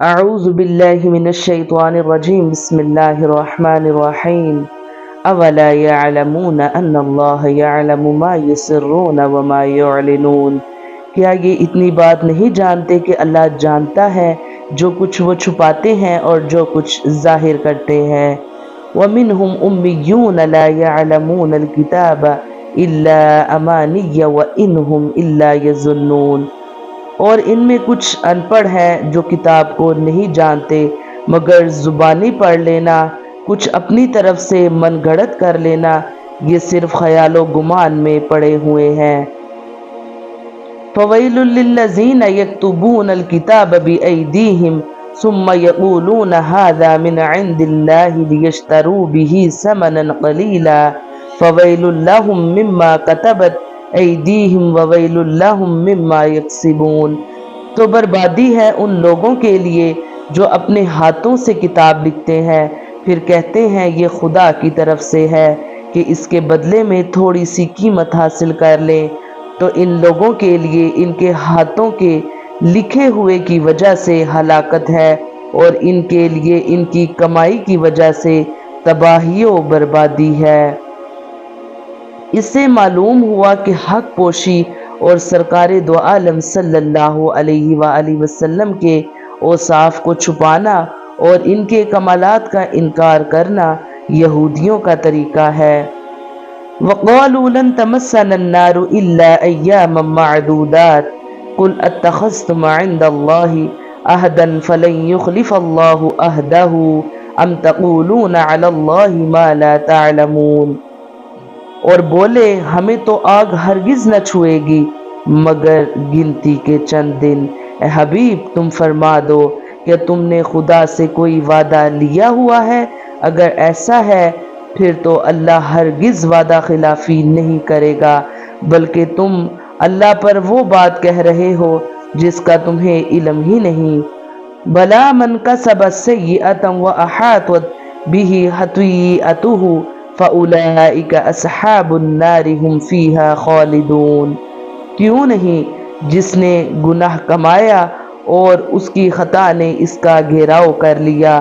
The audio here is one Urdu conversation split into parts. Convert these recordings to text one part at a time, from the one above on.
اعوذ باللہ من الشیطان الرجیم بسم اللہ الرحمن الرحیم اولا یعلمون ان اللہ یعلم ما یسرون وما یعلنون، کیا یہ اتنی بات نہیں جانتے کہ اللہ جانتا ہے جو کچھ وہ چھپاتے ہیں اور جو کچھ ظاہر کرتے ہیں۔ وَمِنْهُمْ أُمِّيُّونَ لَا يَعْلَمُونَ الْكِتَابَ إِلَّا أَمَانِيَّ وَإِنْهُمْ إِلَّا يَظُنُّونَ، اور ان میں کچھ ان پڑھ ہیں جو کتاب کو نہیں جانتے مگر زبانی پڑھ لینا، کچھ اپنی طرف سے من گھڑت کر لینا، یہ صرف خیال و گمان میں پڑے ہوئے ہیں۔ فَوَيْلٌ لِّلَّذِينَ يَكْتُبُونَ الْكِتَابَ بِأَيْدِيهِمْ ثُمَّ يَقُولُونَ هَٰذَا مِنْ عِندِ اللَّهِ لِيَشْتَرُوا بِهِ ثَمَنًا قَلِيلًا فَوَيْلٌ لَّهُم مِّمَّا كَتَبَتْ أَيْدِيهِمْ وَوَيْلٌ لَّهُم مِّمَّا يَكْسِبُونَ، تو بربادی ہے ان لوگوں کے لیے جو اپنے ہاتھوں سے کتاب لکھتے ہیں پھر کہتے ہیں یہ خدا کی طرف سے ہے کہ اس کے بدلے میں تھوڑی سی قیمت حاصل کر لیں، تو ان لوگوں کے لیے ان کے ہاتھوں کے لکھے ہوئے کی وجہ سے ہلاکت ہے اور ان کے لیے ان کی کمائی کی وجہ سے تباہی و بربادی ہے۔ اس سے معلوم ہوا کہ حق پوشی اور سرکار دو عالم صلی اللہ علیہ وآلہ وسلم کے اوصاف کو چھپانا اور ان کے کمالات کا انکار کرنا یہودیوں کا طریقہ ہے۔ وَقَالُوا لَن تَمَسَّنَا النَّارُ إِلَّا أَيَّامًا مَّعْدُودَاتٍ قُلْ أَتَّخَذْتُمْ عِندَ اللَّهِ عَهْدًا فَلَن يُخْلِفَ اللَّهُ عَهْدَهُ أَمْ تَقُولُونَ عَلَى اللَّهِ مَا لَا تَعْلَمُونَ، اور بولے ہمیں تو آگ ہرگز نہ چھوئے گی مگر گنتی کے چند دن۔ اے حبیب تم فرما دو کہ تم نے خدا سے کوئی وعدہ لیا ہوا ہے؟ اگر ایسا ہے پھر تو اللہ ہرگز وعدہ خلافی نہیں کرے گا، بلکہ تم اللہ پر وہ بات کہہ رہے ہو جس کا تمہیں علم ہی نہیں۔ بلا من کسب سیئۃ وأحاطت به خطیئتہ فأولئک اصحاب النار هم فیہا خالدون، کیوں نہیں جس نے گناہ کمایا اور اس کی خطا نے اس کا گھیراؤ کر لیا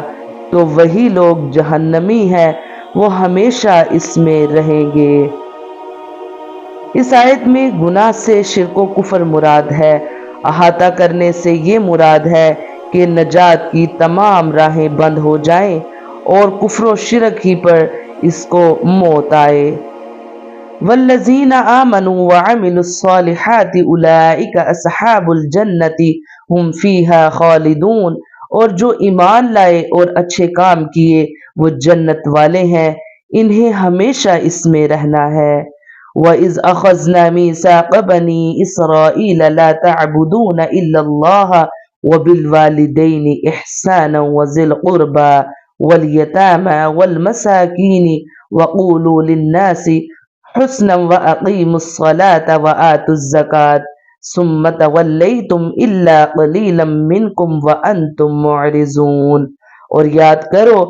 تو وہی لوگ جہنمی ہیں، وہ ہمیشہ اس میں رہیں گے۔ اس آیت میں گناہ سے شرک و کفر مراد ہے، احاطہ کرنے سے یہ مراد ہے کہ نجات کی تمام راہیں بند ہو جائیں اور کفر و شرک ہی پر اس کو موت آئے۔ والذین آمنوا وعملوا الصالحات اولئک اصحاب الجنۃ هم فیہا خالدون، اور جو ایمان لائے اور اچھے کام کیے وہ جنت والے ہیں، انہیں ہمیشہ اس میں رہنا ہے۔ وَإِذْ أَخَذْنَا مِيثَاقَ بَنِي إِسْرَائِيلَ لَا تَعْبُدُونَ إِلَّا اللَّهَ وَبِالْوَالِدَيْنِ إِحْسَانًا وَذِي الْقُرْبَى وَالْيَتَامَى وَالْمَسَاكِينِ وَقُولُوا لِلنَّاسِ حُسْنًا وَأَقِيمُوا الصَّلَاةَ وَآتُوا الزَّكَاةَ ثُمَّ تَوَلَّيْتُمْ إِلَّا قَلِيلًا مِّنكُمْ وَأَنتُمْ مُعْرِضُونَ، اور یاد کرو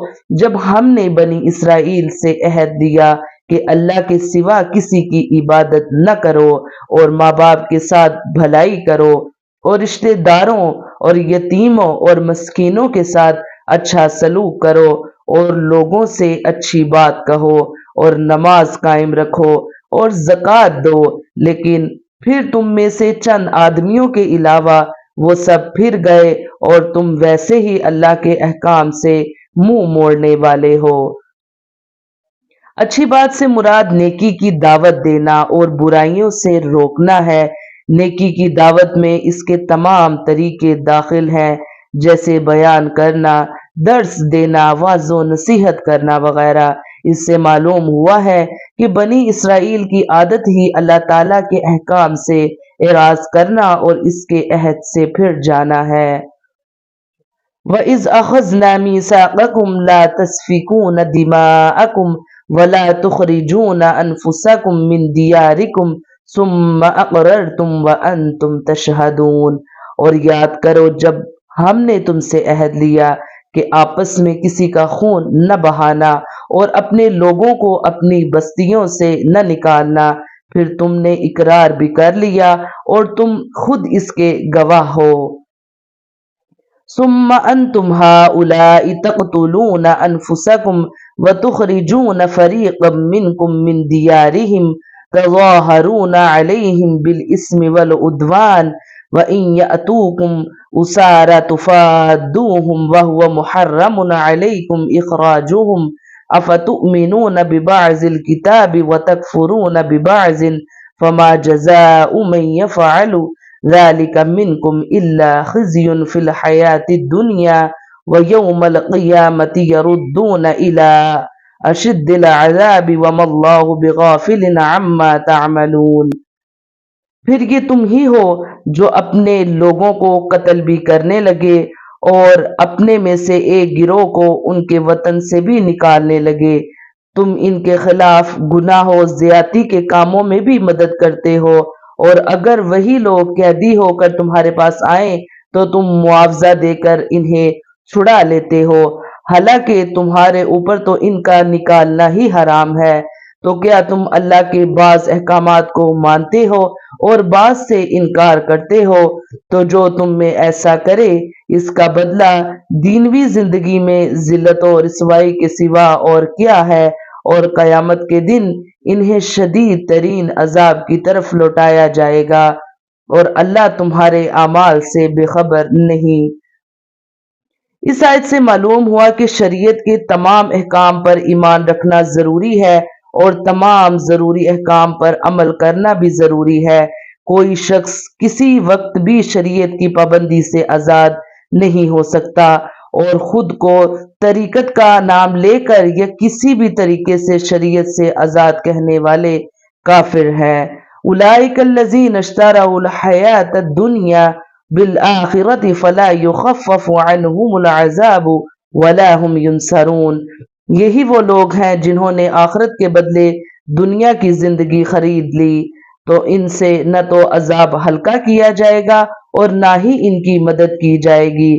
جب ہم نے بنی اسرائیل سے عہد لیا کہ اللہ کے سوا کسی کی عبادت نہ کرو اور ماں باپ کے ساتھ بھلائی کرو اور رشتہ داروں اور یتیموں اور مسکینوں کے ساتھ اچھا سلوک کرو اور لوگوں سے اچھی بات کہو اور نماز قائم رکھو اور زکوٰۃ دو، لیکن پھر تم میں سے چند آدمیوں کے علاوہ وہ سب پھر گئے اور تم ویسے ہی اللہ کے احکام سے منہ موڑنے والے ہو۔ اچھی بات سے مراد نیکی کی دعوت دینا اور برائیوں سے روکنا ہے۔ نیکی کی دعوت میں اس کے تمام طریقے داخل ہیں، جیسے بیان کرنا، درس دینا، وعظ و نصیحت کرنا وغیرہ۔ اس سے معلوم ہوا ہے کہ بنی اسرائیل کی عادت ہی اللہ تعالیٰ کے احکام سے اعراض کرنا اور اس کے عہد سے پھر جانا ہے۔ وَإِذْ أَخَذْنَا مِيثَاقَكُمْ لَا تَسْفِكُونَ دِمَاءَكُمْ وَلَا تُخْرِجُونَ أَنفُسَكُمْ مِنْ دِيَارِكُمْ ثُمَّ أَقْرَرْتُمْ وَأَنْتُمْ تَشْهَدُونَ، اور یاد کرو جب ہم نے تم سے عہد لیا کہ آپس میں کسی کا خون نہ بہانا اور اپنے لوگوں کو اپنی بستیوں سے نہ نکالنا، پھر تم نے اقرار بھی کر لیا اور تم خود اس کے گواہ ہو۔ ثم انتم هؤلاء تقتلون انفسكم وتخرجون فريقا منكم من ديارهم تظاهرون عليهم بالإثم والعدوان وإن يأتوكم أسارى تفادوهم وهو محرم عليكم إخراجهم أفتؤمنون ببعض الكتاب وتكفرون ببعض فما جزاء من يفعل ذلك منكم إلا خزي في الحياة الدنيا ويوم القيامة يردون إلى اشد العذاب وما اللہ بغافل عما تعملون۔ پھر یہ تم ہی ہو جو اپنے لوگوں کو قتل بھی کرنے لگے اور اپنے میں سے ایک گروہ کو ان کے وطن سے بھی نکالنے لگے۔ تم ان کے خلاف گناہ و زیادتی کے کاموں میں بھی مدد کرتے ہو، اور اگر وہی لوگ قیدی ہو کر تمہارے پاس آئیں تو تم معاوضہ دے کر انہیں چھڑا لیتے ہو، حالانکہ تمہارے اوپر تو ان کا نکالنا ہی حرام ہے۔ تو کیا تم اللہ کے بعض احکامات کو مانتے ہو اور بعض سے انکار کرتے ہو؟ تو جو تم میں ایسا کرے اس کا بدلہ دینوی زندگی میں ذلت و رسوائی کے سوا اور کیا ہے، اور قیامت کے دن انہیں شدید ترین عذاب کی طرف لوٹایا جائے گا، اور اللہ تمہارے اعمال سے بے خبر نہیں۔ اس آیت سے معلوم ہوا کہ شریعت کے تمام احکام پر ایمان رکھنا ضروری ہے اور تمام ضروری احکام پر عمل کرنا بھی ضروری ہے۔ کوئی شخص کسی وقت بھی شریعت کی پابندی سے آزاد نہیں ہو سکتا، اور خود کو طریقت کا نام لے کر یا کسی بھی طریقے سے شریعت سے آزاد کہنے والے کافر ہیں۔ اولئک الذین اشتروا الحیاۃ الدنیا بالآخرۃ فلا یخفف عنہم العذاب ولا هم ینصرون۔ یہی وہ لوگ ہیں جنہوں نے آخرت کے بدلے دنیا کی زندگی خرید لی، تو ان سے نہ تو عذاب ہلکا کیا جائے گا اور نہ ہی ان کی مدد کی جائے گی۔